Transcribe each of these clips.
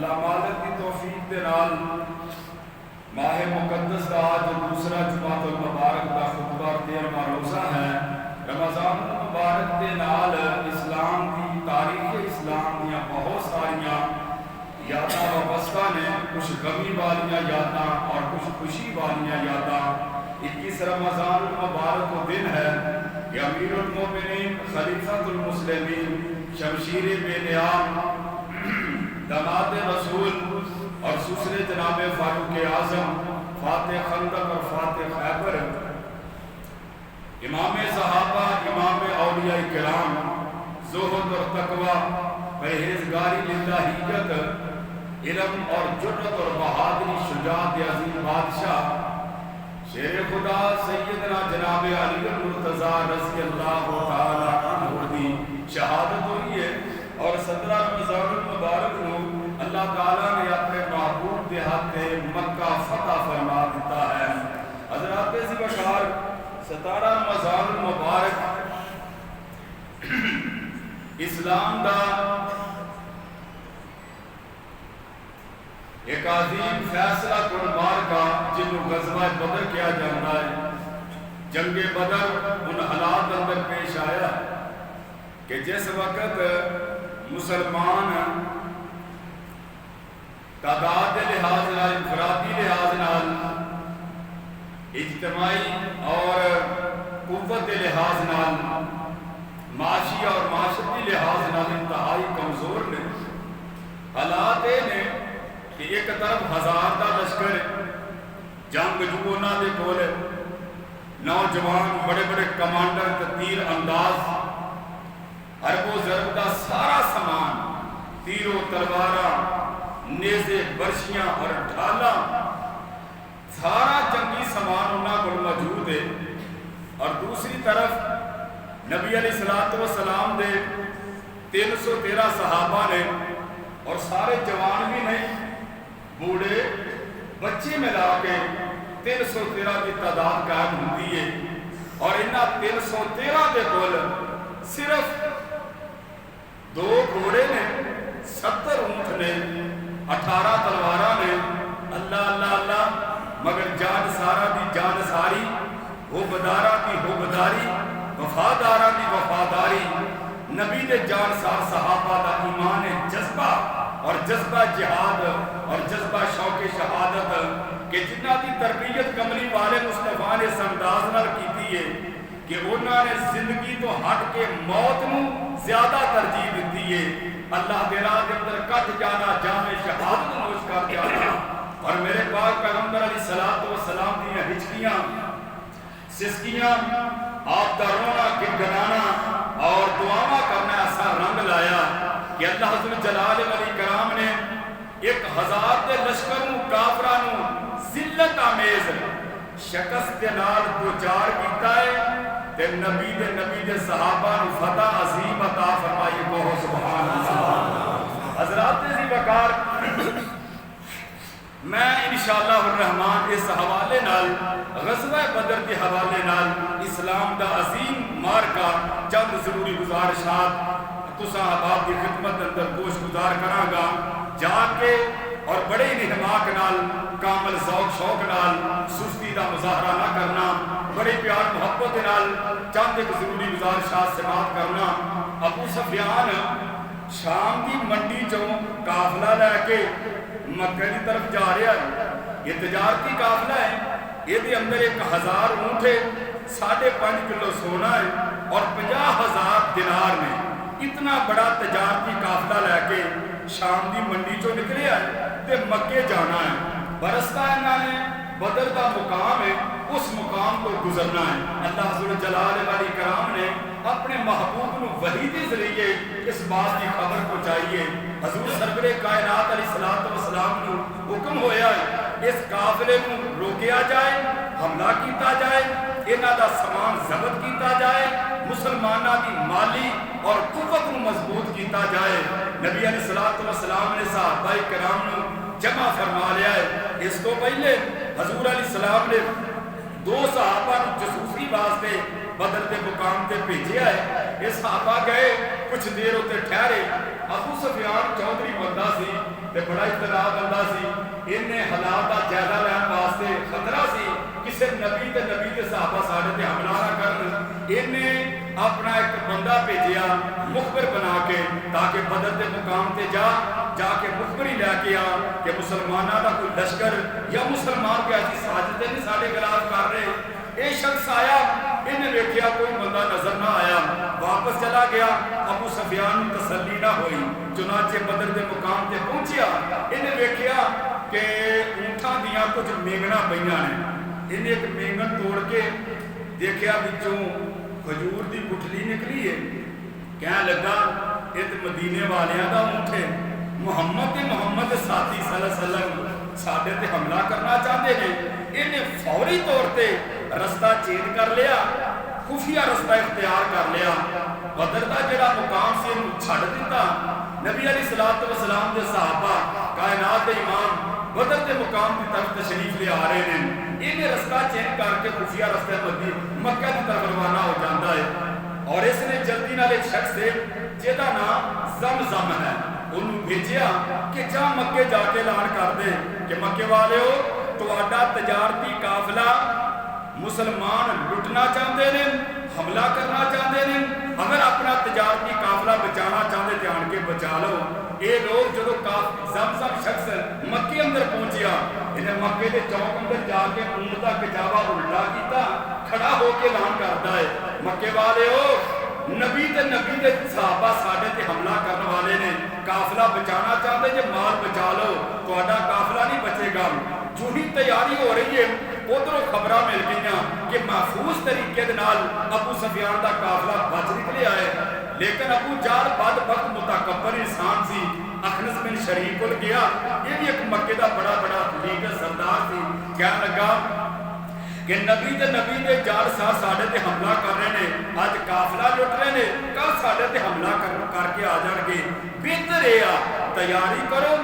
اللہ مالک کی توفیق دے نال ماہ مقدس کا جو دوسرا جمعۃ المبارک کا خطبہ 13واں روزہ ہے، رمضان المبارک دے نال اسلام کی تاریخ اسلام دیا بہت ساریاں یاداں وابستہ نے، کچھ غمی والیاں یاداں اور کچھ خوشی والیاں یاداں۔ 21 رمضان المبارک کو دن ہے کہ امیر المومنین خلیفۃ المسلمین شمشیر بے نیام داماد رسول اور سسر جناب فاروق اعظم فاتح خندق اور فاتح خیبر، امام صحابہ، امام اولیاء کرام، زہد اور تقوی، پرہیزگاری للہیت، علم اور جرت اور بہادری، شجاعت عظیم بادشاہ شیر خدا سیدنا جناب علی المرتضیٰ رضی اللہ تعالی عنہ دی شہادت ہوئی ہے، اور 17 رمضان المبارک نو اللہ تعالیٰ نے اپنے محبوب دیہات مکہ فتح فرما دیتا ہے۔ حضرات سی بشار 17 رمضان المبارک اسلام دا ایک عظیم فیصلہ کن مارکا جنہوں غزوہ بدر کیا جانا ہے۔ جنگ بدر ان حالات اندر پیش آیا کہ جس وقت مسلمان تعداد لحاظ نال، انفرادی لحاظ نال، اجتماعی اور قوت لحاظ نال، معاشی اور معاشرتی لحاظ نال انتہائی کمزور نے۔ حالات نے کہ ایک طرف 1000 دا لشکر جنگ جو انہاں دے کول نوجوان بڑے بڑے کمانڈر تیر انداز، حرب و ضرب دا سارا سامان، تیر و تلواراں، نیزے، برشیاں اور ڈھالاں، سارا جنگی سامان انہاں کو موجود ہے۔ اور دوسری طرف نبی علیہ السلام دے 313 صحابہ نے، اور سارے جوان بھی نہیں، بوڑھے بچے ملا کے 313 کی تعداد قائم ہوتی ہے۔ اور انہاں 313 دے کول صرف 2 گھوڑے نے، 70 اونٹ نے، 18 تلواراں نے۔ اللہ اللہ اللہ، مگر جان سارا دی جان ساری، ہو بدارا دی ہو بداری، وفادارا دی وفاداری۔ نبی دے جان سار صحابہ دا ایمان جذبہ اور جذبہ جہاد اور جذبہ شوق شہادت کہ جنہ دی تربیت کملی والے مصطفیٰ نے اس انداز نال کیتی ہے کہ انہوں نے زندگی تو ہٹ کے موت نو زیادہ ترجیح دیتی ہے۔ اللہ دے راہ کے اندر کٹ جانا، جام شہادت نوش کر جانا، اور میرے پاک پیغمبر علیہ السلام دیاں ہچکیاں، سسکیاں، آپ دا رونا گنگنانا اور دعاواں کرنا ایسا رنگ لایا کہ اللہ حضرت جلال علی کرام نے 1000 دے لشکر نو کافرہ نو ذلت آمیز شکست دے نال دوچار کیتا ہے، تے نبی دے صحابہ نو فتح عظیم عطا فرمائی۔ کہو سبحان اللہ۔ حضرات ذی وقار، میں انشاءاللہ الرحمن اس حوالے نال، غزوہ بدر کے حوالے نال، اسلام دا عظیم مارکا چند ضروری گزارشات تساں احباب کی خدمت اندر گوش گزار کراں گا جا کے، اور بڑے انہماک نال، کامل ذوق شوق نال، سستی دا مظاہرہ نہ کرنا، بڑے پیار محبت نال چند ایک ضروری گزارشات سے بات کرنا۔ ابو سفیان شام کی منڈی چوں قافلہ لے کے مکہ کی طرف جا رہا ہے۔ یہ تجارتی قافلہ ہے، یہ دے اندر 1000 اونٹ ہے، 5.5 کلو سونا ہے، اور 50,000 دینار میں۔ اتنا بڑا تجارتی قافلہ لے کے شام دی منڈی چوں نکلے ہے تے مکے جانا ہے۔ برستا انہاں نے بدر دا مقام ہے، اس مقام کو گزرنا ہے۔ اللہ حضرت جلال علی کرام نے اپنے محبوب نو وحی دے ذریعے اس بات کی خبر پہنچائیے۔ حضور سرور کائنات علیہ السلام نو حکم ہویا ہے اس قافلے نو روکیا جائے، حملہ کیتا جائے، انہاں دا سامان ضبط کیتا جائے، مسلماناں دی مالی اور قوت نو مضبوط کیتا جائے۔ نبی علیہ السلام نے صحابہ کرام نو جمع فرما لیا ہے۔ اس کو پہلے حضور علیہ السلام نے 2 صحابہ نو جاسوسی واسطے بدر کے مقام تے بھیجیا ہے۔ یہ صحابہ گئے، کچھ دیر ہوتے ٹھہرے۔ ابو سفیان چودھری بندہ سی، تے بڑا اطلاع بندہ سی، انہیں حالات کا جائزہ لین واسطے خطرہ سی کسی نبی تے صحابہ ساڈے تے حملہ نہ کرن، انہیں اپنا ایک بندہ بھیجیا مخبر بنا کے تاکہ بدر دے مقام تے جا کے مخبری لے کے آ کہ مسلمانوں دا کوئی لشکر یا مسلمان کے ایسی سازشیں نہیں ساڈے خلاف کر رہے۔ یہ شخص آیا، انہیں ویکھیا کوئی بندہ نظر نہ آیا، واپس چلا گیا۔ ابو سفیان تسلی نہ ہوئی، چنانچہ بدر دے مقام تے پہنچیا، انہیں ویکھیا کہ اونٹاں دیاں کچھ مینگنا پئیاں نے، انہیں ایک مینگن توڑ کے دیکھیا وچوں کھجور دی گٹھلی نکلی ہے، کہنے لگا یہ تے مدینے والیاں دا اونٹ ہے، محمد ساتھی صلی اللہ علیہ وسلم ساڈے تے حملہ کرنا چاہتے ہیں۔ انہیں فوری طور تے رستہ چینج کر لیا، خفیہ رستہ اختیار کر لیا، بدر دا جڑا مقام سے چھڑ دیتا۔ نبی علیہ الصلوۃ والسلام دے صحابہ کائنات دے امام بدر دے مقام کی طرف تشریف لے آ رہے ہیں، انہیں رستہ چینج کر کے خفیہ رستے مکہ کی طرف روانہ ہو جاتا ہے، اور اس نے جلدی نال ایک شخص ہے جہدا نام زمزم ہے، انہوں بھیجیا کہ جا مکے جا کے اعلان کر دے کہ مکے والیو تہاڈا تجارتی قافلہ مسلمان لٹنا چاہتے ہیں، حملہ کرنا چاہتے ہیں، اگر اپنا تجارتی قافلہ بچانا چاہتے تے آن کے بچا لو۔ یہ لوگ جدو زمزم شخص مکے اندر پہنچیا، انہیں مکے کے چوک اندر جا کے اونٹ دا کچاوا الٹا کیتا، کھڑا ہو کے اعلان کرتا ہے مکے والے ہو نبی دے صحابہ ساڈے تے حملہ کرنے والے نے، قافلہ بچانا چاہتے جے مال بچا لو، تہاڈا قافلہ نہیں بچے گا۔ جو ہی تیاری ہو رہی ہے ادھروں خبراں مل گئیاں کہ محفوظ طریقے دے نال ابو سفیان دا قافلہ بچ نکلے آئے، لیکن ابو جہل بدبخت متکبر انسان سی، اخنس بن شریک کول گیا، یہ بھی ایک مکے دا بڑا لیڈر سردار سی، کہنے لگا کہ نبی دے جال ساڈے تے حملہ کر رہے ہیں، اج قافلہ لٹ رہے ہیں، کل ساڈے تے حملہ کر کے آ جان گے، بہتر ہے تیاری کرو،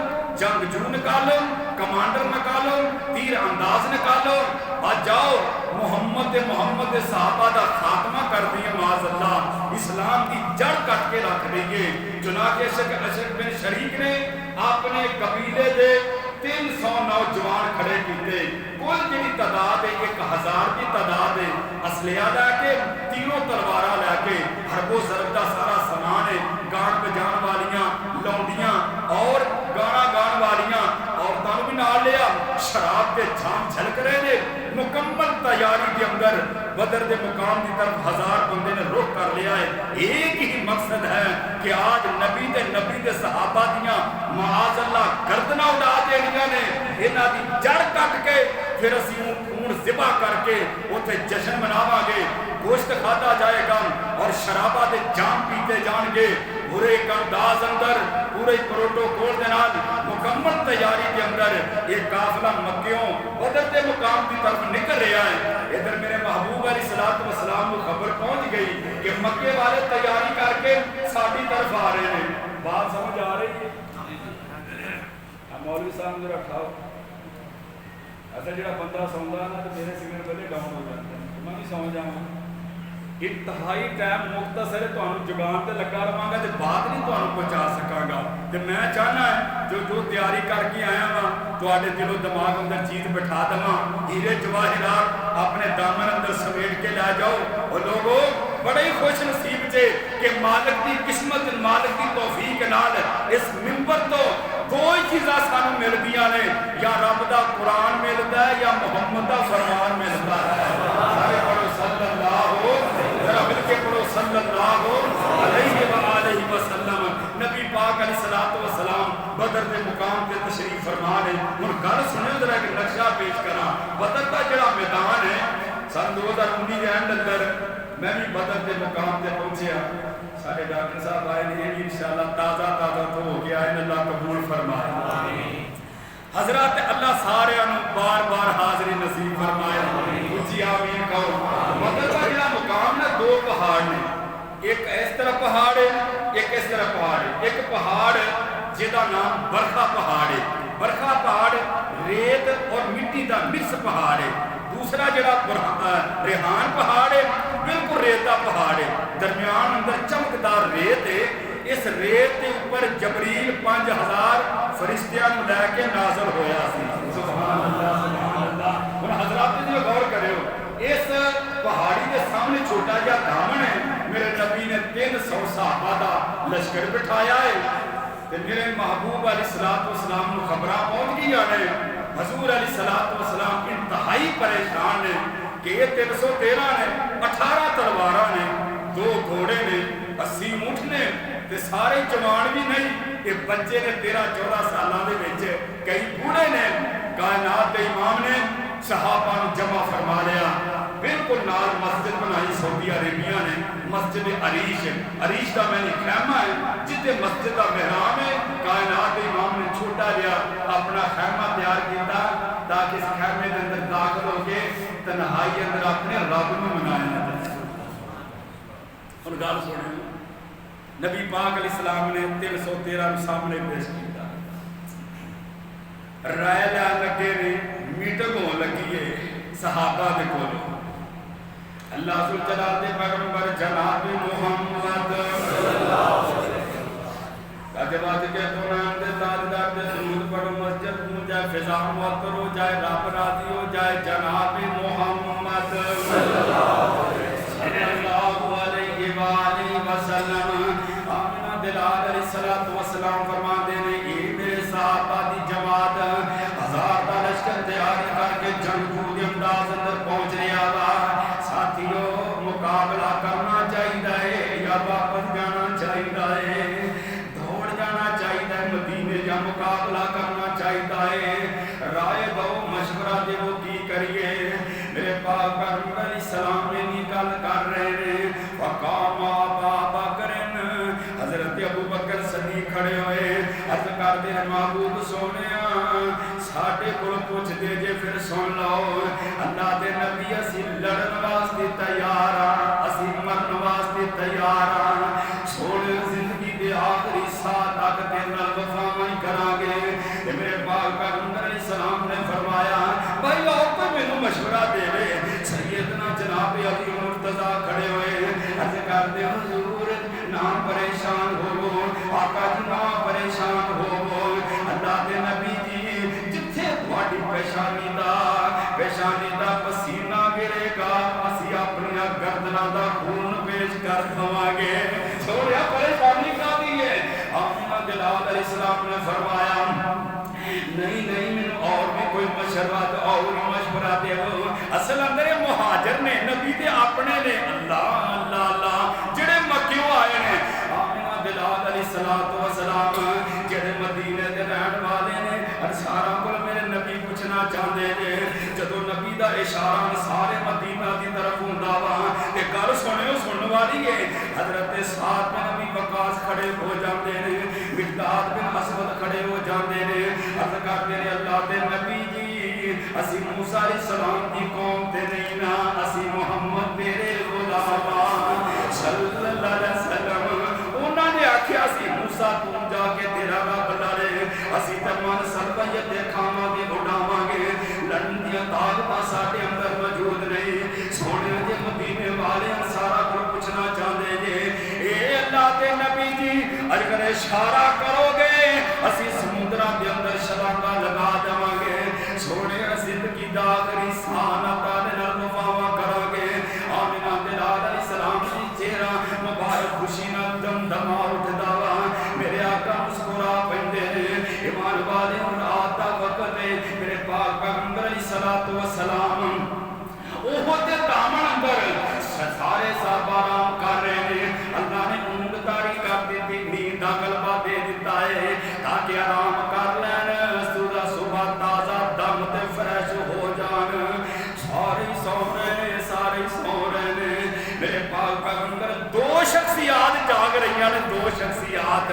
جنگجو نکالو، کمانڈر نکالو، تیر انداز نکالو، آج جاؤ محمد صحابہ دا خاتمہ کر دیے، معاذ اللہ اسلام کی جڑ کٹ کے رکھ دیئے۔ چنانچہ اشک بن شریک نے اپنے قبیلے دے 300 نوجوان کھڑے کیتے، کل جنی تعداد ہے 1000 کی تعداد ہے، اسلحہ لے کے تینوں تلوارہ لے کے، حرب و ضرب دا سارا سامان ہے، گان بجان والیاں لونڈیاں اور گانا گان والیاں عورتوں بھی نال لیا، شراب کے جام جھلک رہے نے، مکمل تیاری کے اندر بدر دے مقام کی طرف 1000 بندے نے رخ کر لیا ہے۔ ایک ہی مقصد ہے کہ آج نبی دے صحابہ دیاں معاذ اللہ گردنہ اڑا دینیاں نے، انہاں دی جڑ کٹ کے پھر اسی خون ذبح کر کے اوتھے جشن مناواں گے، گوشت کھادا جائے گا اور شرابہ دے جام پیتے جان گے، پورے ایک انداز اندر پورے پروٹوکول دے نال مکمل تیاری کے اندر یہ قافلہ مکیوں بدر دے مقام کی طرف نکل رہا ہے۔ ادھر میرے محبوب علیہ الصلوۃ والسلام کو خبر پہنچ گئی کہ مکے والے تیاری کر کے ساڈی طرف آ رہے ہیں۔ بات سمجھ آ رہی ہے؟ مولوی صاحب ذرا کھاؤ، ایسا جڑا بندہ سوندا ہے نا تو میرے سگنل پہلے ڈاؤن ہو جاتا ہے، میں بھی سو جاؤں، انتہائی ٹائم مختصر ہے، تمہیں جگان تے لگا رہا گا تے بات نہیں تمہیں پہنچا سکا گا، تے میں چاہنا ہے جو تیاری کر کے آیا ہاں تواڈے دل و دماغ اندر چیز بٹھا دواں، ہیرے جواہرات اپنے دامن اندر سمیٹ کے لے جاؤ۔ اور لوگوں بڑے ہی خوش نصیب تھے کہ مالک دی قسمت مالک دی توفیق نال اس منبر تو دو ہی چیزاں سانو مل گیا نے، یا رب دا قرآن ملتا ہے یا محمد دا فرمان ملتا ہے۔ سارے پڑھو صلی اللہ ذرا مل کے پڑھو صلی اللہ علیہ وآلہ وسلم۔ نبی پاک علیہ الصلوۃ والسلام بدر دے مقام تے تشریف فرما نے۔ ہن گل سنو ذرا ایک نقشہ پیش کراں، بدر دا جڑا میدان ہے سن 2019 دے اینڈ اندر میں بھی بدر دے مقام تے پہنچیا، سارے ڈاکٹر صاحب آئے نے انشاءاللہ تازہ تو ہو گیا ہے، اللہ قبول فرمائے۔ حضرات اللہ سارے بار بار حاضری نصیب فرمائے، اچھی آمین کہو۔ بدر کا جڑا مقام نا دو پہاڑ نے، ایک اس طرح پہاڑ ہے ایک اس طرح پہاڑ ہے۔ ایک پہاڑ جہاں نام برکھا پہاڑ ہے، برکھا پہاڑ ریت اور مٹی دا مکس پہاڑ ہے۔ دوسرا جڑا ریحان پہاڑ ہے بالکل ریت دا پہاڑ ہے، درمیان اندر چمکدار ریت ہے، اس ریت کے اوپر جبریل 5000 فرشتیاں نوں لے کے نازل ہویا سی. سبحان اللہ سبحان اللہ. ہن حضرات جی غور کریو اس پہاڑی کے سامنے چھوٹا جہا دامن ہے. میرے نبی نے 300 صحابہ دا لشکر بٹھایا ہے تے میرے محبوب علیہ الصلوۃ والسلام نوں خبراں پہنچ گئی نے. حضور علیہ الصلوۃ والسلام انتہائی پریشان نے کہ یہ 313 نے 18 تلواراں نے 2 گھوڑے نے 80 اونٹ نے تے سارے جوان بھی نہیں. یہ بچے نے 13-14 سالاں دے وچ کئی بوڑھے نے. کائنات دے امام نے صحابہ نوں جمع فرما لیا. بالکل نال مسجد بنائی سعودی عربیہ نے, مسجد عریش. عریش کا میں نے خیمہ ہے جتے مسجد کا محراب ہے. کائنات دے امام نے چھوٹا جہا اپنا خیمہ تیار کیتا تاکہ اس خیمے کے اندر داخل ہو کے تنہائی اندر اپنے رب نوں منایا جائے. اور گل سنیں, نبی پاک علیہ السلام نے 313 سامنے پیش کیا. رائے لین لگے نے, میٹنگ ہون لگی ہے صحابہ دے کول. اللہ ذوالجلال دے پیغمبر جناب محمد صلی اللہ علیہ وسلم کہتے بات کے قرآن دے تاجدار دے درود پڑھو, مسجد گونجے, فضا معطر ہو جائے, رب راضی ہو جائے. جناب محمد صلی اللہ علیہ وسلم. آمنہ دلال علیہ السلام فرماتے ہیں اے میرے صحابہ دی جماعت 1000 دا لشکر تیاری کر کے جنگجو دے انداز اندر پہنچ رہا وا. ساتھیو مقابلہ کرنا چاہیے یا واپس جانا چاہیے؟ دوڑ جانا چاہیے مدینے یا مقابلہ کرنا چاہیے؟ رائے دو, مشورہ دو, کی کریے؟ میرے پاک پیغمبر علیہ السلام نے نکل کر رہے ہیں. وقام ابا بکر, حضرت ابو بکر صدیق کھڑے ہوئے. عرض کر دے محبوب سونیا ساڈے کول پوچھ دے جے پھر سن لو. اللہ دے نبی اسی لڑن واسطے تیار ہاں, اسی مرن واسطے تیار ہاں. سونے زندگی دے آخری ساہ تک تے نال وفا کراں گے. میرے پاک پیغمبر علیہ السلام نے فرمایا بھائی اور کوئی مینوں مشورہ دے وے. سیدنا جناب علی مرتضیٰ کھڑے ہوئے. عرض کر دے حضور نہ پریشان ہو, آقا جی نہ پریشان ہو. اللہ دے نبی جی جتھے تہاڈی پیشانی دا پسینہ گرے گا اسی اپنی گردناں دا خون پیش کر دواں گے. چھوڑیا پریشانی کاہدی ہے؟ آمنہ دلال علیہ السلام نے فرمایا نہیں مینوں اور بھی کوئی مشورہ دے. اصل اندر مہاجر نے, نبی دے اپنے نے. اللہ اللہ اللہ جڑے مکیوں آئے نے. آمنہ دلال علیہ السلام جڑے مدینے دے رہن والے نے. اشارہ کو میرے نبی پوچھنا چاہتے ہیں جدو نبی دا اشارہ سارے مدینہ دی طرف ہوندا وا تے گل سنن والی ہے. حضرت سعد بن نبی وقاص کھڑے ہو جاندے نے, مقداد بن اسود کھڑے ہو جاندے نے. عرض کرتے نے اللہ دے نبی جی اسی موسیٰ علیہ السلام دی قوم تے نہیں نا, اسی محمد تیرے غلام صلی اللہ علیہ وسلم. انہاں نے آکھیا اسی موسیٰ تو جا کے تیرا رب لڑے, اسی تے من سلبیت کھاواں گے اڑاواں گے. لڑن دیاں طاقتاں ساڈے اندر موجود نہیں. سونے دے مدینے والے سارا کو پوچھنا چاہندے جے اے اللہ دے نبی جی اگر اشارہ کرو گے اسی سمندراں دے اندر چھلانگاں لگا دواں گے. سونے زندگی دا آخری سانہ تانے نال وفا کراں گے. آمنہ دلال علیہ السلام دی چہرہ مبارک خوشی نال دمدما اٹھدا وا. میرے آقا مسکرا پیندے نے. ایمان والے رات دا وقت ہے. میرے پاک پیغمبر علیہ الصلوۃ والسلام احد دے دامن اندر سارے صحابہ آرام کر رہے ہیں. اللہ نے اونگ تاری کر دیتی, نیند دا غلبہ دے دیتا ہے تاکہ آرام کر لین. صبح تازہ دم تے فریش ہو جان. سارے سو رہے ہیں. میرے پاک پیغمبر 2 شخصیات جاگ رہی ہیں. 2 شخصیات,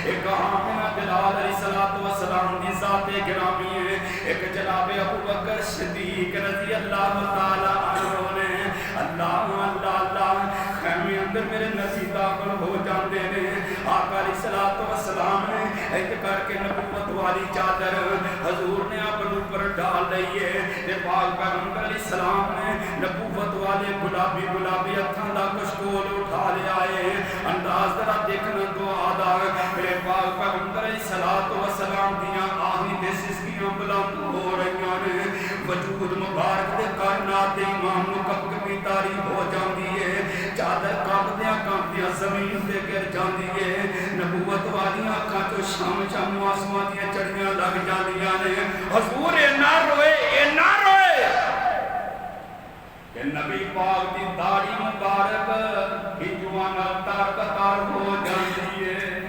ایک آمنہ دلال علیہ السلام دی ذات گرامی ہے, ایک جناب ابو بکر صدیق رضی اللہ تعالی عنہ نے. اللہ اللہ اللہ خیمے اندر میرے نبی داخل ہو جاندے نے. آقا علیہ السلام نے ایک کر کے نبوت والی چادر حضور نے اپنے اوپر ڈال لئیے تے پاک پیغمبر علیہ السلام نے نبوت والے گلابی گلابی ہتھاں دا کشکول اٹھا لیا ہے انداز ذرا دیکھنا دعا دا میرے پاک پیغمبر علیہ السلام دیاں آہیں تے سسکیاں بلند ہو رہیاں نے وجود مبارک دے کائنات دے امام نو کب کبھی تاری ہو جاندی ہے چادر کانپدیاں زمین تے گر جاندی ہے نبوت والیاں اکھاں تو شام شام آسمان دیاں چڑیاں لگ جاندیاں نے حضور اے نہ روئے کہ نبی پاک دی داڑھی مبارک ہجوانا تار قطار ہو جاندی ہے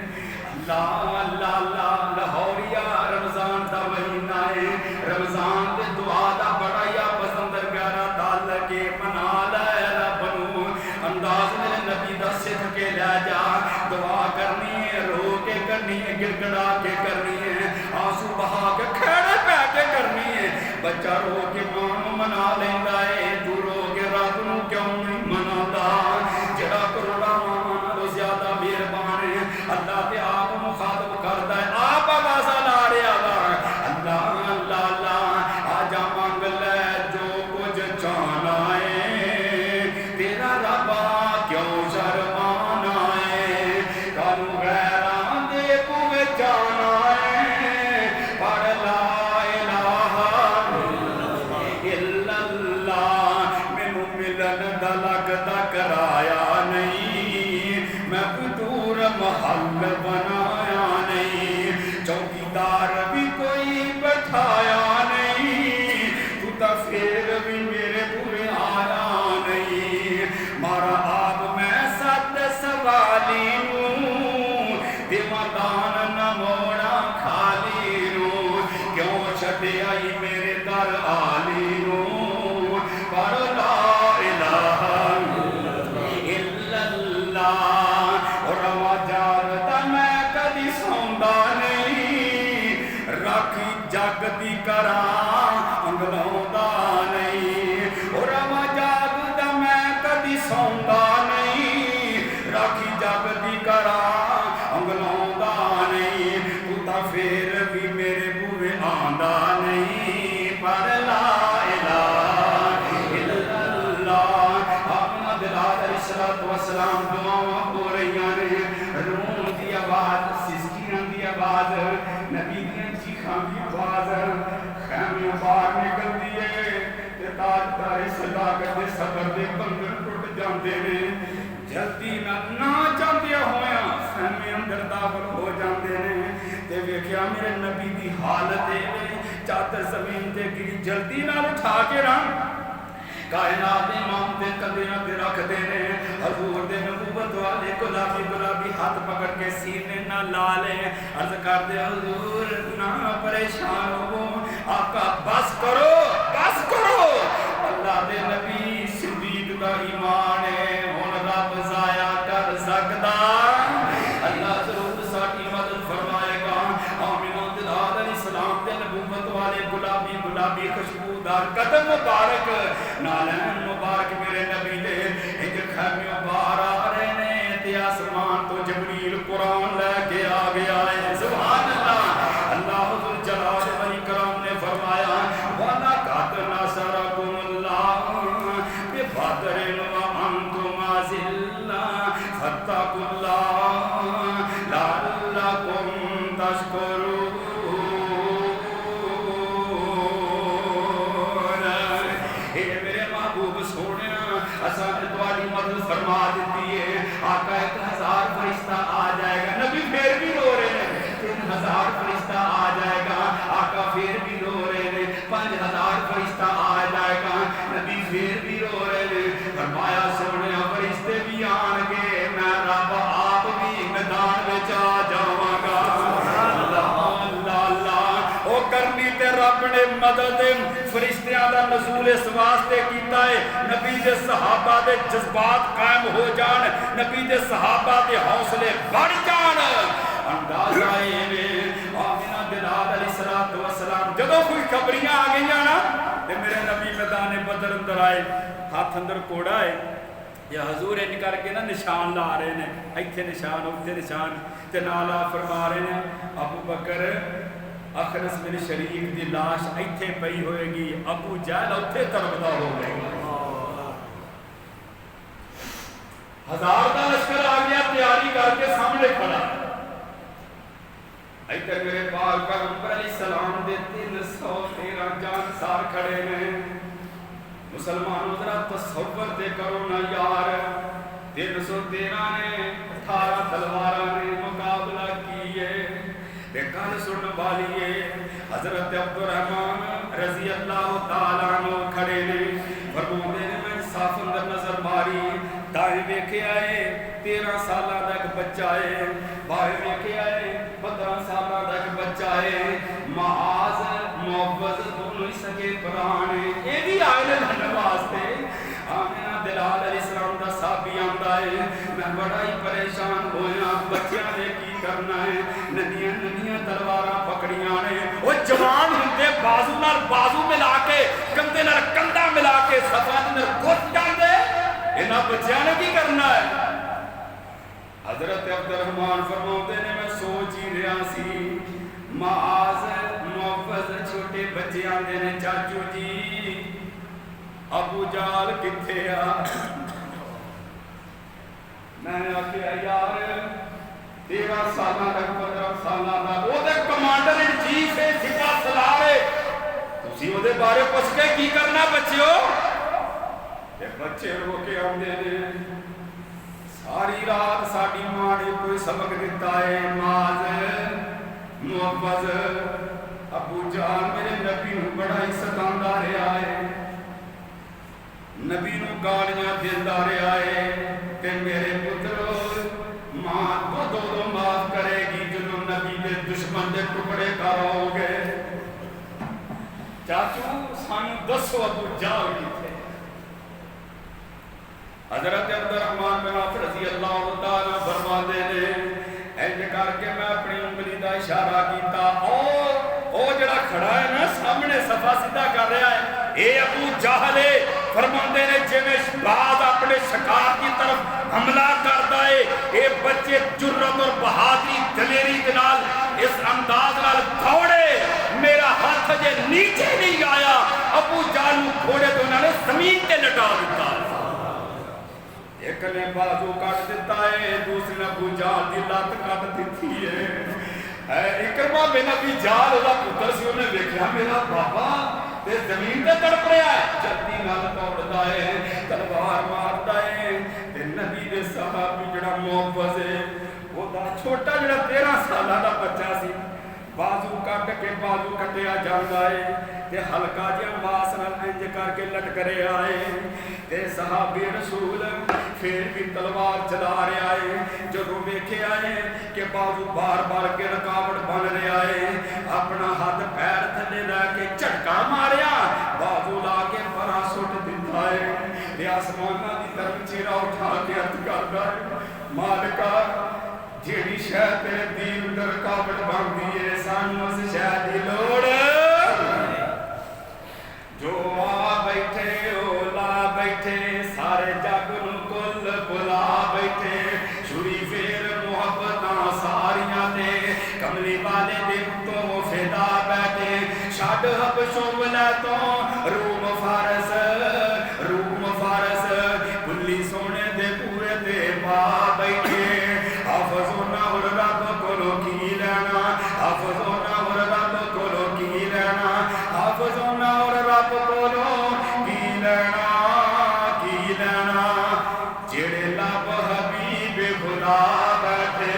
اللہ اللہ اللہ لاہوریا رمضان دا مہینہ ہے رمضان دے دعا دا بڑا یا پسندر گارا دال کے منا لے بنو انداز میرے نبی دا سکھ کے لے جا دعا کرنی ہے رو کے کرنی ہے گڑگڑا کے کرنی ہے آنسو بہا کے کھڑے پہ کے کرنی ہے بچہ رو کے مانو منا لیندہ ہے تو رو کے رب نو کیوں نہیں منا دا جڑا کروڑا مانا رو زیادہ مہربان ہے اللہ تے آپ مخاطب کرتا ہے آپ آوازہ لا رہے اللہ اللہ اللہ آجا مانگ لے جو کچھ چانا ہے تیرا ربا کیوں شرمانا ہے کانو غیران دے کوئے جانا ہے پڑھ لا الہ الا اللہ مینو ملن دا لگدا کرایا نہیں میں کوئی دور محل بنایا نہیں چوکیدار بھی کوئی بٹھایا نہیں تو تا پھر بھی میرے پورے آیا نہیں مارا آپ میں سات سوالی ہوں دیمدان نہ موڑا خالی ہوں کیوں چھٹے آئی میرے در آلی ہوں پر لا الہ الا اللہ اور آوازہ میں کدی سوندا نہیں راکھی جگ دی کراں انگلوں دا نہیں اور آوازہ میں کدی سوندا نہیں راکھی جگ دی کراں انگلوں دا نہیں تو تا پھر بھی میرے بوئے آندہ نہیں پر لا الہ الا اللہ اپنا دلال علیہ السلام دعاواں ہو رہیاں نے روم دی آواز سسکیاں دی آواز نبی دیاں چیخاں دی آواز خیمے باہر نکل دیئے تے تاجدار صداقت دے صبر دے بندر ٹوٹ جاندے نے جلدی نہ چاندیا ہویا خیمے اندر داخل ہو جاندے نے تے ویکھیا میرے نبی دی حالت ہے چادر زمین تے گری جلدی نہ اٹھا کے رہا کائنات امام دے قدیاں دے رکھ دینے حضور دے نبوت والے گلابی گلابی ہاتھ پکڑ کے سینے نہ لالے عرض کر دے حضور نہ پریشان ہو آقا بس کرو اللہ دے نبی صدیق دا ایمان ہے ہن رب ضائع کر سکدا اللہ ضرور ساڈی مدد فرمائے گا آمینہ دلال علیہ السلام دے نبوت والے گلابی گلابی خوشبودار قدم مبارک نالین مبارک میرے نبی دے ایک خیمے باہر آ رہے نے تے آسمان تو جبریل قرآن لے کے آ گیا ہے سبحان اللہ اللہ حضور جلال والاکرام نے فرمایا وَلَقَدْ نَصَرَكُمُ اللَّهُ بِبَدْرٍ وَأَنْتُمْ أَذِلَّةٌ فَاتَّقُوا اللَّهَ لَعَلَّكُمْ تَشْكُرُونَ فرما دیتی ہے آقا 1000 فرشتہ آ جائے گا نبی پھر بھی رو رہے ہیں 3000 فرشتہ آ جائے گا آقا پھر بھی رو رہے ہیں 5000 فرشتہ آ جائے گا نبی پھر بھی رو رہے ہیں فرمایا سونے فرشتے بھی آن گے میں رب آپ بھی میدان میں آ جاواں گا اللہ اللہ او کرنی تے رب نے مدد فرشتیاں دا نزول اس واسطے کیتا ہے نبی دے صحابہ دے جذبات قائم ہو جان نبی دے صحابہ دے حوصلے بڑھ جان انداز آئے نے آمینہ دلال علیہ السلام جدوں کوئی خبریاں آ گئی نا تے میرے نبی میدان بدر اندر آئے ہاتھ اندر کوڑا ہے یا حضور ان کر کے نا نشان لا رہے ہیں ایتھے نشان اوتھے نشان تے نالا فرما رہے ہیں ابو بکر اخنس بن شریک دی لاش ایتھے پئی ہوئے گی، ابو جہل اتھے تڑپدا ہوئے گا۔ ہزار دا لشکر آ گیا، تیاری کر کے سامنے کھڑا، ادھر میرے پاک پیغمبر علیہ السلام دے 313 جانسار کھڑے ہیں۔ مسلمانوں ذرا تصور تے کرو نا یار، 313 نے 18 تلواراں نے مقابلہ کیے۔ کل سن والیے حضرت عبدالرحمن رضی اللہ تعالیٰ عنہ کھڑے نے، فرماندے نے میں صاف اندر نظر ماری، دائیں ویکھے آئے 13 سالہ دا ایک بچہ ہے، بائیں ویکھے آئے 15 سالہ دا ایک بچہ ہے، معاذ معوذ دونوں ہی سگے پرانے، اے بھی آئے لڑن واسطے۔ آمینہ دلال علیہ السلام دا صحابی آندا ہے، میں بڑا ہی پریشان ہویا، بچیاں نے کی کرنا ہے، ننیاں ننیاں تلواراں پکڑیاں نے، وہ جوان ہوندے بازو نال بازو ملا کے، کندھے نال کندھا ملا کے صفاں دے نال گھٹ جاندے، انہاں بچیاں نے کی کرنا ہے؟ حضرت عبدالرحمن فرماتے نے میں سوچ ہی رہا سی، معاذ معوذ چھوٹے بچے آندے نے، چاچو جی ابو جال کتھے آ؟ میں نے آکھیا یار 13 سالہ تک 15 سالہ دا وہ دے کمانڈر ان چیف ہے، سپاہ سالار ہے، تسی وہ دے بارے پوچھ کے کی کرنا بچیو؟ کہ بچے رو کے آندے نے، ساری رات ساڑی ماں نے کوئی سبق دیتا ہے، معاذ معوذ ابو جان میرے نبی نو بڑا ہی ستاندا رہا ہے، نبی نو گالیاں دیندا رہا ہے، تے میرے پترو ماں دو معاف کرے گی جنہوں نبی دے دشمن دے ٹکڑے کرو گے۔ چاچو سانو دسو ابو جال کی تھے؟ حضرت عبدالرحمن بن عوف رضی اللہ تعالیٰ فرماتے نے، انج کر کے میں اپنی انگلی دا اشارہ کیتا، او جڑا کھڑا ہے نا سامنے صفا سیدھا کر رہا ہے، اے ابو جہل ہے۔ فرماندے نے جویں باز اپنے شکار کی طرف حملہ کرتا ہے، اے بچے جرت اور بہادری دلیری کے نال اس انداز نال دوڑے، میرا ہاتھ جے نیچے نہیں آیا، ابو جہل نو گھوڑے تو انہوں نے زمین تے لٹا دیتا، ایک نے بازو کٹ دیتا ہے، دوسرے نے ابو جہل دی لت کٹ دیتی ہے۔ اکرمہ بن ابی جہل دا پتر سی، انہیں دیکھا میرا بابا تے زمین تے تڑپ رہا ہے، جلدی نال توڑدا ہے، تلوار ماردا ہے، تے نبی دے صحابی جڑا معوذ ہے، وہ دا چھوٹا جڑا 13 سالہ دا بچہ سی، بازو کٹ کے بازو کٹیا جاندا ہے، تے ہلکا جہا ماس نال انج کر کے لٹک رہا ہے، تے صحابی رسول پھر بھی تلوار چلا رہا ہے، جدوں ویکھیا ہے کہ بازو بار بار کے رکاوٹ بن رہا ہے، اپنا ہاتھ پیر تھلے رہ کے جھٹکا ماریا، بازو لا کے پرا سٹ دیتا ہے، تے آسماناں دی طرف چہرہ اٹھا کے عرض کردا ہے، مالکا جیڑی شے تیرے دین دی رکاوٹ بندی ہے، سانوں اس شے دی لوڑ جو آ بیٹھے او لا بیٹھے، سارے جگ نو کل بلا بیٹھے، چھری فیر محبتاں ساریاں دے، کملی والے دے تو فدا بیٹھے، شاد حبشوں ولا تو روم فارس بلی سونے دے پورے دے پا بیٹھے، حافظونا اور رب کولو کی لینا، حافظونا اور رب کولو کی لینا، حافظونا اور رب کولو کی لینا، جڑے لب حبیب خدا بیٹھے۔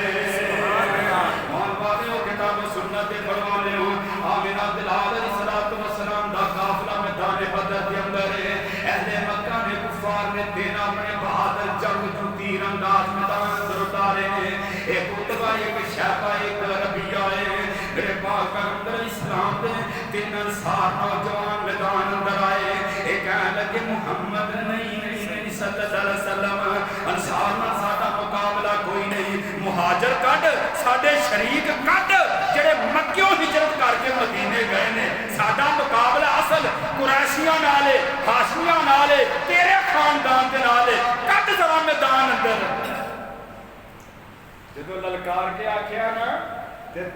مان والے ہو کتاب سنت پڑھوانے ہو، آمینہ دلال علیہ السلام دا قافلہ میدان بدر کے اندر ہے، اہل مکہ نے کفار نے دینا اپنے بہادر جنگ جو تیر انداز میدان اندر اتارے ہیں، ایک اتبا ایک شیبہ ایک ربیہ ہے، میرے پاک پیغمبر اسلام دے 3 انصار نوجوان میدان اندر آئے، ایک کہنے لگے محمد نہیں صلی اللہ علیہ وسلم، انصار نہ ساڈا مقابلہ کوئی نہیں، مہاجر کڈ ساڈے شریک کڈ جڑے مکیوں ہجرت کر کے مدینے گئے نے، ساڈا مقابلہ اصل قریشیاں نال ہے، ہاشمیاں نال ہے، تیرے خاندان دے نال ہے، کڈ ذرا میدان اندر۔ جدوں للکار کے آکھیا نا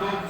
2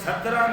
17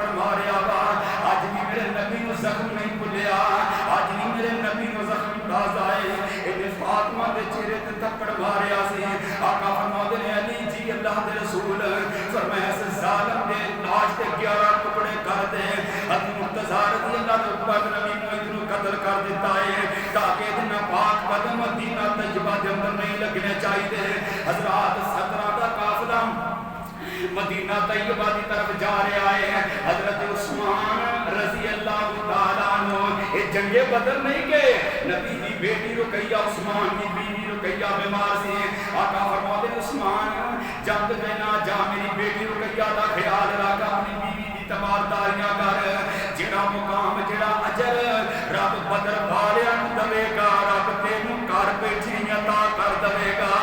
تھپڑ ماریا وا اج بھی میرے نبی نو زخم نہیں بھولیا اج بھی میرے نبی نو زخم تازہ ہے اے فاطمہ دے چہرے تے تھپڑ ماریا سی آقا فرماتے ہیں علی جی اللہ دے رسول فرمایا اس ظالم دے لاش تے 11 ٹکڑے کر دے حضرت مرتضی رضی اللہ عنہ نبی نو قتل کر دیتا ہے تاکہ اتنا پاک قدم مدینہ طیبہ دے اندر نہیں لگنے چاہیے حضرات 17 دا قافلہ مدینہ طیبہ کی طرف جا رہا ہے حضرت عثمان رضی اللہ تعالیٰ عنہ یہ جنگ بدر نہیں گئے نبی کی بیٹی رقیہ عثمان کی بیوی رقیہ بیمار سی آقا فرماتے ہیں عثمان جنگ میں نہ جا میری بیٹی رقیہ کا خیال رکھ اپنی بیوی کی تمارداریاں کر جڑا مقام جڑا اجر رب بدر والے دے گا رب تینوں گھر بیٹھی عطا کر دے گا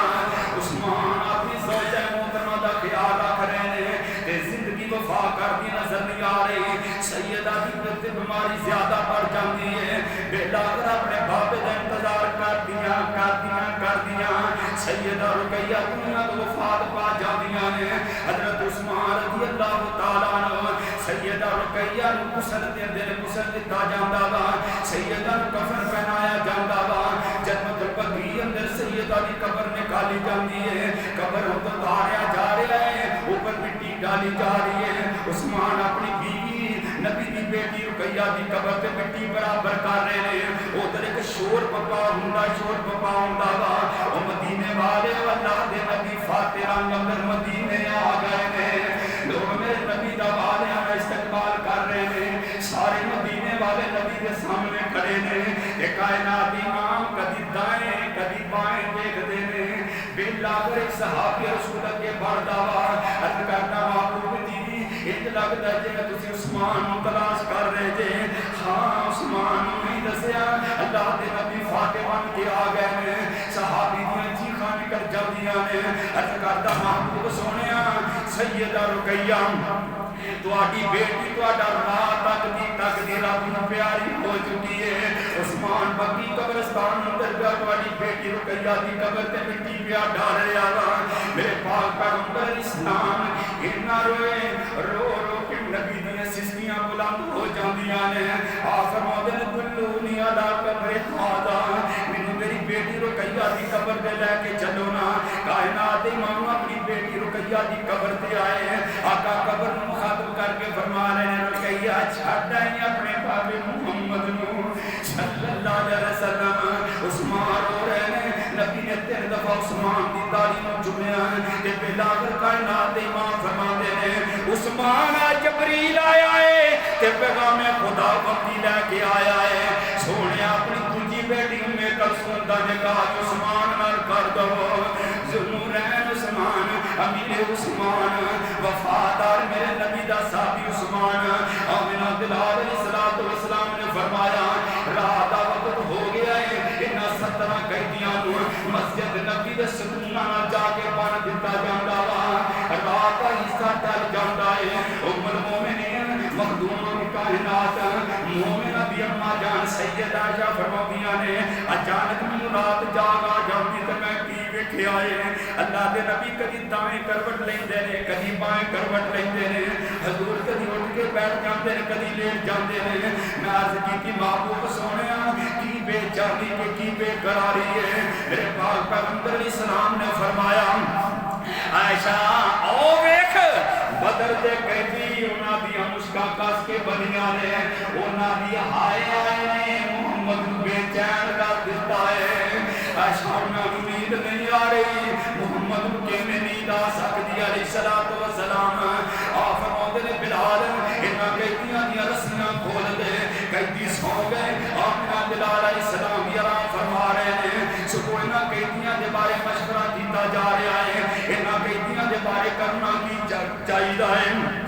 عثمان اپنی زوجہ محترمہ دا خیال رکھ رہے ہیں تے زندگی وفا کرتی نظر نہیں آ رہی سیدہ دی بیماری زیادہ بڑھ جاتی ہے بیٹا اگر اپنے بابے کا انتظار کر دیا سیدہ رقیہ دنیا تو وفات پا جاندیاں نے حضرت عثمان رضی اللہ تعالیٰ عنہ سیدہ رقیہ نو غسل دیندے نے غسل دتا جاندا وا سیدہ نو کفن پہنایا جاندا وا جنت البقیع اندر سیدہ دی قبر نکالی جاندی ہے قبر اتاریا جا رہا ہے اوپر مٹی ڈالی جا رہی ہے عثمان اپنی بیوی نبی دی بیٹی رقیہ دی قبر تے مٹی برابر کر رہے ہیں ادھر ایک شور پپا ہوندا وا او مدینے والے اللہ دے نبی فاتح اندر مدینے آ گئے نے لوگ میرے نبی دا والیاں کا استقبال کر رہے ہیں سارے مدینے والے نبی کے سامنے کھڑے نے تے کائنات امام کدی دائیں کدی بائیں دیکھدے نے بلا کر ایک صحابی رسول کے بڑھدا وا عرض کرتا محبوب جی انج لگدا ہے جے تسی عثمان نو تلاش کر رہے جے ہاں عثمان نہیں دسیا اللہ دے نبی فاتح بن کے آ گئے نے صحابی دی چیخاں نکل جاندیاں نے عرض کرتا محبوب سونیا سیدہ رقیہ تواڈی بیٹی تواڈا رات تک دی رب نو پیاری ہو چکی ہے عثمان بقی قبرستان اندر جا تواڈی بیٹی رقیہ دی قبر تے مٹی پیا ڈال رہا وا میرے پاک پیغمبر اسلام اتنا روئے رو کے نبی دی سسکیاں بلند ہو جاندیاں نے آخر مودن دلونی علی قبر ہذا مینوں میری بیٹی رقیہ دی قبر تے لے کے چلو نا کائنات امام اپنی بیٹی رقیہ دی قبر تے آئے ہیں آقا قبر نو ختم کر کے فرما رہے ہیں رقیہ چھڈ آئی اپنے بابے محمد نو صلی اللہ علیہ وسلم عثمان رو رہے ہیں نبی نے 3 دفعہ عثمان دی داڑھی نو چومیا تے پہلا کر کائنات امام فرماتے ہیں عثمان جبریل آیا ہے تے پیغام خدا بندی لے کے آیا ہے سونے اپنی دوجی بیٹی میں کلثوم دا نکاح عثمان نال کر دو ذوالنورین عثمان امیر عثمان وفادار میرے نبی دا صحابی عثمان آمنہ دلال علیہ السلام نے فرمایا رات دا وقت ہو گیا ہے ان 17 قیدیاں نو مسجد نبی دے ستوناں نال جا کے بن دتا جاندا وا رات دا حصہ ٹل جاندا ہے ام المومنین مخدوم کائنات مومنہ دی اماں جان سیدہ عائشہ فرماندیاں نے اچانک مینوں رات جاگ آ جاندی تے میں کی ویکھیا ہے اللہ دے نبی کدی دائیں کروٹ لیندے نے کدی بائیں کروٹ لیندے نے حضور کدی اٹھ کے بیٹھ جاندے نے کدی لیٹ جاندے نے میں عرض کی محبوب سونیا کی بے چانی کے کی بے قراری ہے میرے پاک پیغمبر علیہ السلام نے فرمایا عائشہ او ویکھ بدر دے قیدی انہاں دی مشکاں کس کے بنیاں نے انہاں دی ہائے آئے نے محمد بے چین کر دیتا ہے عائشہ میں امید نہیں آ رہی محمد کے میں نیند آ سکتی علیہ الصلوۃ والسلام آپ فرماتے نے بلال انہاں قیدیاں دی رسیاں کھول دے قیدی سو گئے آمنہ دلال علیہ السلام یہ آرام فرما رہے ہیں صبح انہاں قیدیاں دے بارے مشورہ کیتا جا رہا ہے انہاں قیدیاں دے بارے کرنا کی چاہیے ہے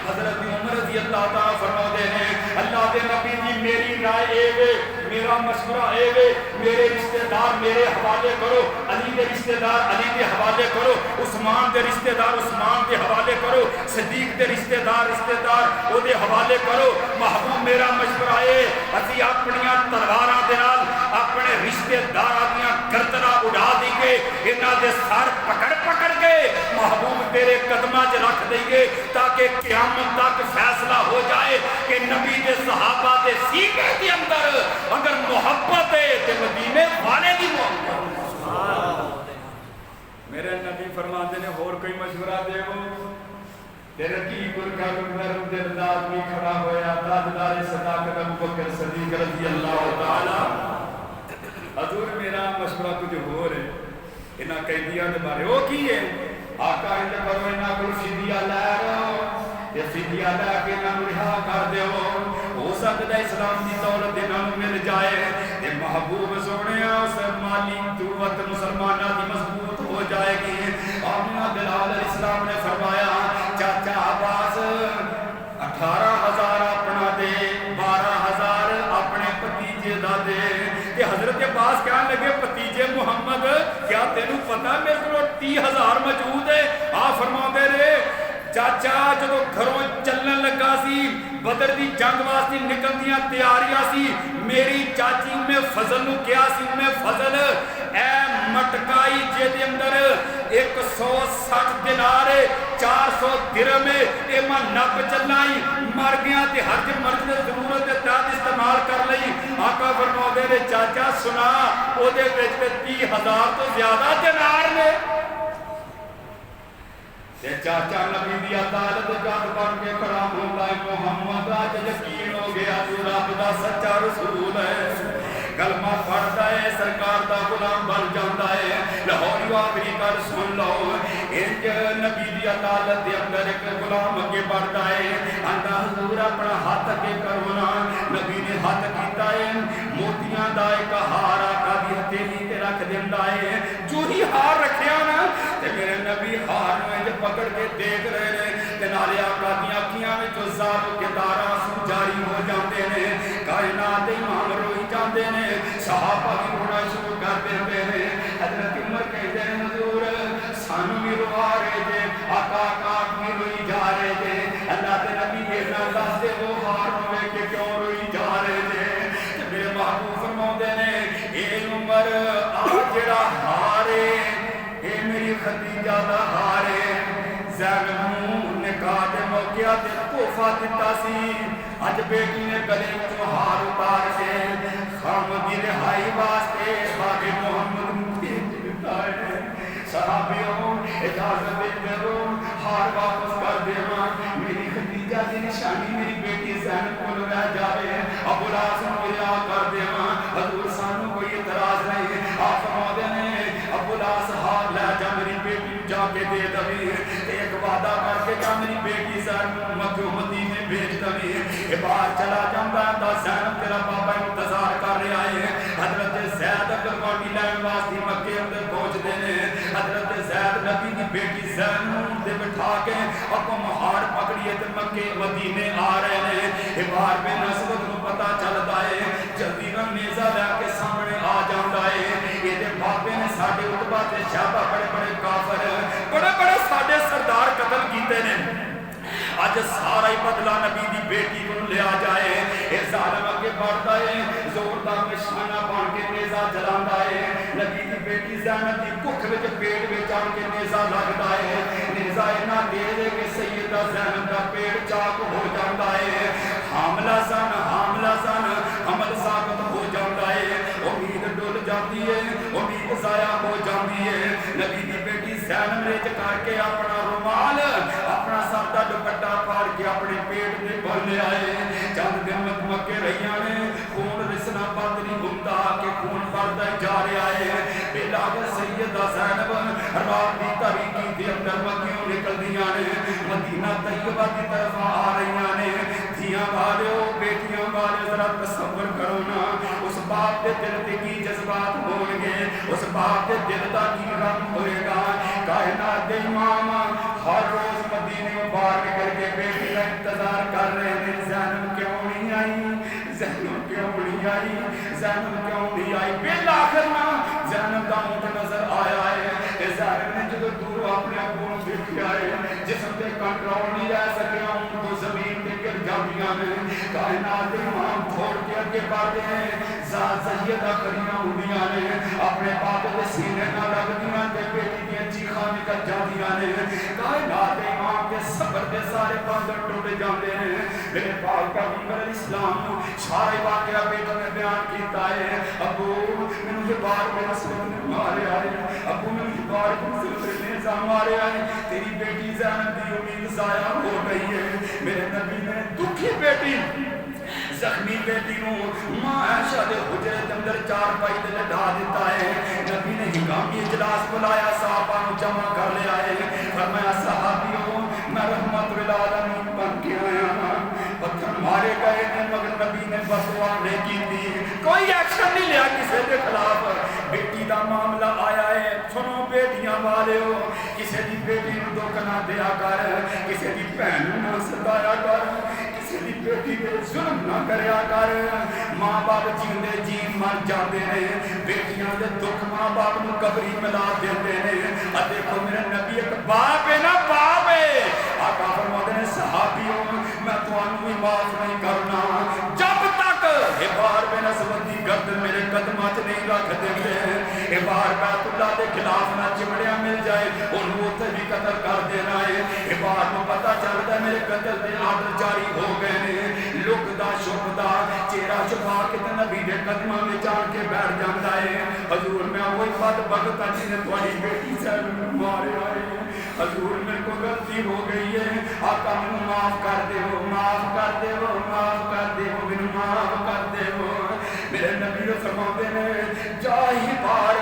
حضرت عمر رضی اللہ تعالیٰ فرماتے ہیں اللہ دے نبی جی میری رائے اے وے میرا مشورہ اے وے میرے رشتہ دار میرے حوالے کرو علی دے رشتہ دار علی دے حوالے کرو عثمان دے رشتہ دار عثمان دے حوالے کرو صدیق دے رشتہ دار او دے حوالے کرو محبوب میرا مشورہ اے اسی اپنیاں تلواراں دے نال اپنے رشتہ داراں دیاں گردناں اڑا دی کے انہاں دے سر پکڑ پکڑ کے کے محبوب تیرے قدمہ چ رکھ دئیے تاکہ قیامت تک فیصلہ ہو جائے کہ نبی دے صحابہ دے سینے کے اندر اگر محبت ہے تو مدینے والے دی محبت۔ میرے نبی فرماتے نے اور کوئی مشورہ دے وہ تیرے کی برکہ اندر دل آدمی کھڑا ہویا تاجدار صداقت ابو بکر صدیق رضی اللہ تعالی۔ حضور میرا مشورہ کچھ ہو رہے انہاں قیدیاں دے بارے وہ کی ہے آقا انجا کرو انہاں کو فدیہ لے رہو یہ فدیہ لے کے انہاں رہا کر دے ہو سکتا ہے اسلام کی دولت انہاں مل جائے کہ محبوب سونے اس مالی قوت مسلمانہ دی مضبوط ہو جائے گی۔ آمینہ بلال علیہ السلام نے فرمایا چاچا عباس 18,000 اپنا دے 12,000 اپنے پتیجے دا دے کہ حضرت عباس کہنے لگے پتیجے محمد کیا تینوں پتہ میرے کو 30,000 موجود ہے آپ فرما دے رہے چاچا جدو گھروں چلن لگا سی بدر دی جنگ واسطے نکلدیاں تیاریاں سی میری چاچی میں فضل نو کیا سی میں فضل اے مٹکائی جے دے اندر 160 دینار 400 درہم اے میں نپ چلائی مر گیا تے ہر جب مرد ضرورت تحت استعمال کر لئی آقا فرما دے رہے چاچا سنا او دے وچ 30,000 تو زیادہ دینار نے تے چاچا نبی دی عدالت جات بن کے کھڑا ہوندا ہے محمد آج یقین ہو گیا تو رب دا سچا رسول ہے کلمہ پڑھتا ہے سرکار دا غلام بن جاندا ہے لاہوری آخری کر سن لو انج نبی دی عدالت دے اندر ایک غلام اگے بڑھتا ہے آندا حضور اپنا ہاتھ اگے کرو نا نبی نے ہاتھ کیتا ہے موتیاں دا ایک ہار آقا دی ہتھیلی تے رکھ دیندا ہے جو ہی ہار رکھیا نا تے میرے نبی ہار نو پکڑ کے دیکھ رہے ہیں کہ نالے آقا دی اکھیاں وچ زارو کے دارا سو جاری ہو جاندے نے کائنات امام روئی جاندے نے صحابہ بھی رونا شروع کر دیندے نے حضرت عمر کہتے ہیں حضور سانو بھی روا رہے تھے آقا کاٹ بھی روئی جا رہے تھے اللہ کے نبی کے نام دس دے وہ ہار ہوئے کہ کیوں روئی جا رہے تھے میرے محبوب فرماتے نے اے عمر آج جڑا ہارے اے میری خدیجہ دا ہارے زینب نکاح دے موقع تے تحفہ دتا سی اج بیٹی نے گلے وچوں ہار اتار کے خام دی رہائی واسطے باغ محمد بھیج دتا ہے صحابیوں اجازت دے دو ہار واپس کر دیواں میری خدیجہ دی نشانی میری بیٹی زینب کول رہ جاوے ابو العاص نوں رہا کر دیواں حضور سانو کوئی اعتراض نہیں آپ فرماتے ہیں ابو العاص ہار لے جا میری بیٹی جا کے دے دوی ایک وعدہ کر کے جا میری بیٹی زینب مکہ مدینے بھیج دوی یہ باہر چلا جاندا ہے زینب تیرا بابا انتظار کر رہا ہے حضرت زید قربانی لین واسطے مکے اندر پہنچدے نے حضرت زید نبی دی بیٹی زینب تے بٹھا کے اپنا مہار پکڑیے تے مکے مدینے آ رہے ہیں یہ باہر بے نسبت نو پتہ چلدا ہے جلدی نہ نیزہ لے کے سامنے آ جاندا ہے یہ دے بابے نے ساڈے عتبہ تے شہبہ بڑے بڑے کافر بڑے بڑے ساڈے سردار قتل کیتے نے آج سارا ہی بدلہ نبی دی بیٹی کو لیا جائے اے ظالم اگے بڑھتا ہے زوردار نشانہ بن کے نیزہ جلاندا ہے نبی دی بیٹی زینب دی ککھ وچ پیٹ وچ آن کے نیزہ لگدا ہے نیزہ اتنا تیز ہے کہ سیدہ زینب دا پیٹ چاک ہو جاندا ہے حاملہ سن حمل ثابت ہو جاندا ہے امید ڈول جاتی ہے امید ضائع ہو جاتی ہے نبی دی بیٹی زینب نے کر کے اپنا رومال اپنا سر دا دوپٹہ پاڑ کے اپنے پیٹ تے بن لے آئے چند دن مکے رہیاں نے خون رسنا بند نہیں ہوندا کہ خون بڑھدا جا رہا ہے بلاغ سیدہ زینب رات دی تاریکی دے اندر مکیوں نکلدیاں نے مدینہ طیبہ دی طرف آ رہیاں نے دھیاں والو بیٹیاں والے ذرا تصور کرو نا اس باپ دے دل تے کی جذبات ہون گے اس باپ دے دل دا کی غم ہوئے گا کائنات دے امام ہر روز مدینے میں باہر نکل کے بیٹی کا انتظار کر رہے ہیں زینب کیوں نہیں آئی زینب کیوں نہیں آئی زینب کیوں نہیں آئی بالآخر نا زینب دا اونٹ نظر آیا ہے کہ زینب نے جدو دور اپنے ابو نوں دیکھیا ہے جسم تے کنٹرول نہیں رہ سکیا اونٹ تو زمین تے گر جاندیاں نے کائنات دے امام چھوڑ کے کے پڑھتے ہیں سیدہ کریاں ہوندیاں نے اپنے باپ کے سینے نہ لگدیاں تے بیٹی دی چیخاں نکل جاندیاں نے کائنات امام کے صبر دے سارے بندھن ٹوٹ جاندے ہیں میرے پاک پیغمبر اسلام سارے واقعہ بیٹا نے بیان کیتا ہے ابو مینوں یہ بار میرا سن مارے آئے ابو مینوں یہ بار نے مارے آئے تیری بیٹی زینب دی امید ضائع ہو گئی ہے میرے نبی نے دکھی بیٹی زخمی بیٹی نو ماں عائشہ دے حجرے دے اندر چار پائی تے لٹا دیتا ہے نبی نے ہنگامی اجلاس بلایا صحابہ نو جمع کر لے آئے فرمایا صحابیوں میں رحمت للعالمین بن کے آیا پتھر مارے گئے نے مگر نبی نے بس دعا نہیں کی تھی کوئی ایکشن نہیں لیا کسی کے خلاف بیٹی دا معاملہ آیا ہے سنو بیٹیاں والے ہو کسی دی بیٹی نو دکھ نہ دیا کر کسی دی بہن نو ستایا کر کسی دی بیٹی دے ظلم نہ کریا کر ماں باپ جیندے جی مر جاندے نے بیٹیاں دے دکھ ماں باپ نو قبری ملا دیندے نے دیکھو میرے نبی ایک باپ ہے نا باپ ہے آقا فرماتے ہیں صحابیوں میں تانوں بھی معاف نہیں کرنا جب تک بار بے نسبت دی گردن میرے قدماں تے نہیں رکھ دیندے اے بار بیت اللہ دے خلاف نہ چمڑیاں مل جائے انہوں اوتے بھی قتل کر دینا ہے اے بار کو پتہ چلدا ہے میرے قتل دے آرڈر جاری ہو گئے نے لکدا چھپدا چہرہ چھپا کے تے نبی دے قدماں وچ جان کے بیٹھ جاندا ہے حضور میں وہی بد بخت جی نے تہاڈی بیٹی سے مارے آئے حضور میرے کو غلطی ہو گئی ہے آقا مینوں معاف کر دیو معاف کر دیو معاف کر دیو مینوں معاف کر دیو میرے نبی نے فرماتے ہیں جا ہی بار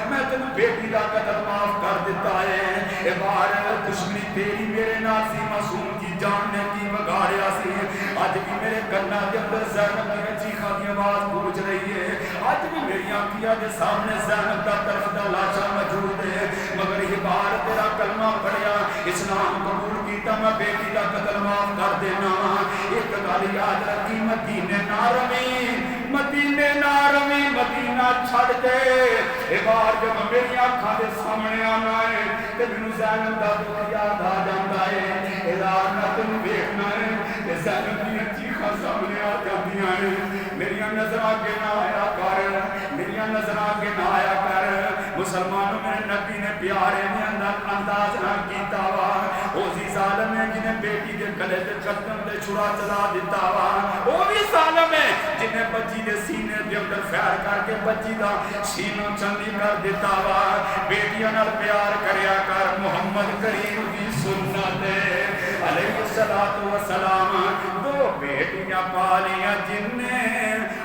میں تینوں بیٹی دا قتل معاف کر دیتا ہے اے بار دشمنی تیری میرے نال سی معصوم کی جان نے کی بگاڑیا سی اج بھی میرے کنا دے اندر زینب دی چیخاں دی آواز گونج رہی ہے اج بھی میری آنکھیاں دے سامنے زینب دا طرف دا لاشا موجود ہے مگر یہ بار تیرا کلمہ پڑھیا اسلام قبول کیتا میں بیٹی دا قتل معاف کر دینا ایک گل یاد رکھی مدینے نہ روی مدینے نہ روی مدینہ چھڑ دے اے بار جب میری آنکھاں دے سامنے آنا ہے تے مینوں زینب دا دکھ یاد آ جاندا ہے اے رات نہ تینوں ویکھنا ہے تے زینب دی چیخاں سامنے آ جاندیاں ہیں میری نظر اگے نہ آیا کر میری نظر اگے نہ آیا کر مسلمانوں میرے نبی نے پیارے نے انداز نہ کیتا وا او سی ظالم ہے جنہیں بیٹی دے گلے تے قدم تے چھڑا چلا دیتا وا او بھی ظالم ہے جنہیں بچی دے سینے دے اندر فیر کر کے بچی دا سینوں چندی کر دیتا وا بیٹیاں نال پیار کریا کر محمد کریم دی سنت علیہ الصلوۃ والسلام دو بیٹیاں پالیاں جن نے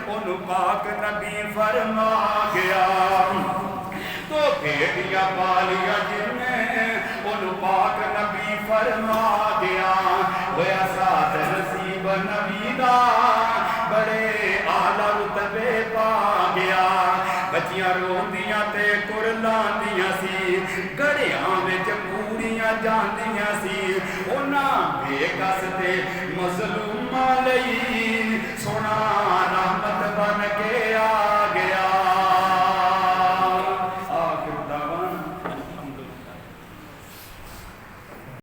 انہوں پاک نبی فرما گیا تو بیٹیاں پالیاں جن نے انہوں پاک نبی فرما گیا ہویا ساتھ نصیب نبی دا بڑے آلہ رتبے پا گیا بچیاں روندیاں تے کرلاندیاں سی گڑیاں وچ پوریاں جاندیاں سی انہاں بے کس تے مظلوماں لئی سونا